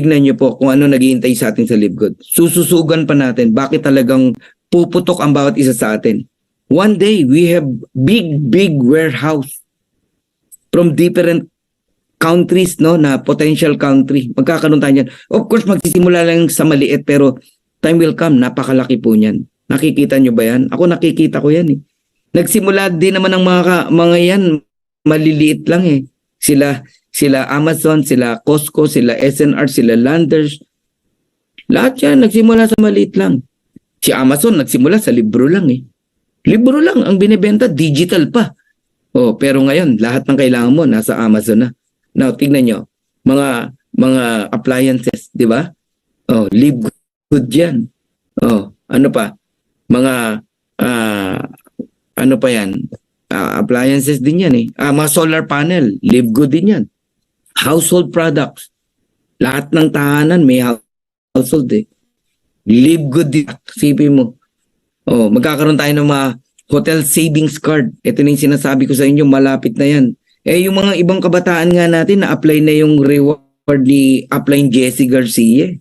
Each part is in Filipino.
tignan niyo po kung ano naghihintay sa atin sa Libgod. Sususugan pa natin bakit talagang puputok ang bawat isa sa atin. One day, we have big warehouse from different countries, no, na potential country. Magkakaroon tayo niyan. Of course, magsisimula lang sa maliit pero time will come, napakalaki po niyan. Nakikita niyo ba yan? Ako nakikita ko yan eh. Nagsimula din naman ang mga yan, maliliit lang eh. Sila Amazon, sila Costco, sila SNR, sila Landers. Lahat yan, nagsimula sa maliit lang. Si Amazon, nagsimula sa libro lang eh. Libro lang ang binibenta, digital pa. Oh, pero ngayon, lahat ng kailangan mo nasa Amazon na. Now, tignan nyo, mga appliances, di ba? Oh, live good yan. Oh, ano pa? Mga, ano pa yan? Appliances din yan eh. Mga solar panel, live good din yan. Household products. Lahat ng tahanan may household eh. Live good din. Sipin mo. Oh, magkakaroon tayo ng mga hotel savings card. Ito na yung sinasabi ko sa inyo, malapit na yan. Eh, yung mga ibang kabataan nga natin, na-apply na yung reward ni Upline Jessie Garcia.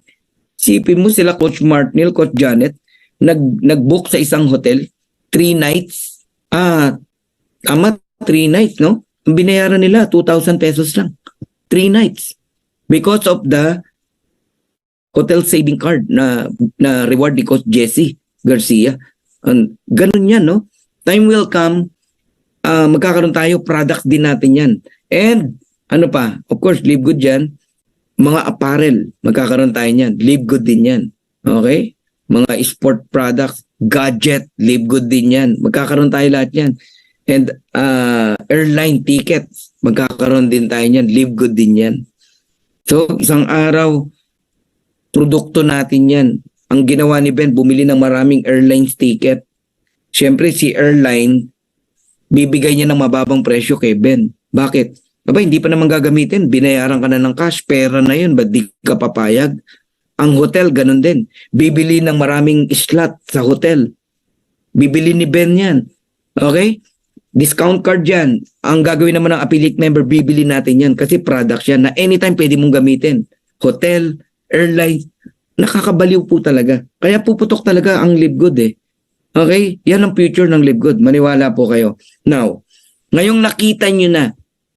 Sipin mo sila, Coach Martinel, Coach Janet, nag-book sa isang hotel, 3 nights. Tama, 3 nights, no? Ang binayaran nila, 2,000 pesos lang. 3 nights. Because of the hotel saving card na reward ni Coach Jessie Garcia. Ganun yan, no? Time will come, magkakaroon tayo, products din natin yan. And, ano pa, of course, live good yan. Mga apparel, magkakaroon tayo yan. Live good din yan. Okay? Mga sport products, gadget, live good din yan. Magkakaroon tayo lahat yan. And airline tickets, magkakaroon din tayo yan. Live good din yan. So, isang araw, produkto natin yan. Ang ginawa ni Ben, bumili ng maraming airlines ticket. Siyempre, si airline, bibigay niya ng mababang presyo kay Ben. Bakit? Aba, hindi pa naman gagamitin. Binayaran ka na ng cash. Pera na yun. Ba't di ka papayag? Ang hotel, ganun din. Bibili ng maraming slot sa hotel. Bibili ni Ben yan. Okay? Discount card yan. Ang gagawin naman ng affiliate member, bibili natin yan. Kasi products yan na anytime pwede mong gamitin. Hotel, airline, nakakabaliw po talaga. Kaya puputok talaga ang Live Good eh. Okay? Yan ang future ng Live Good. Maniwala po kayo. Now, ngayong nakita nyo na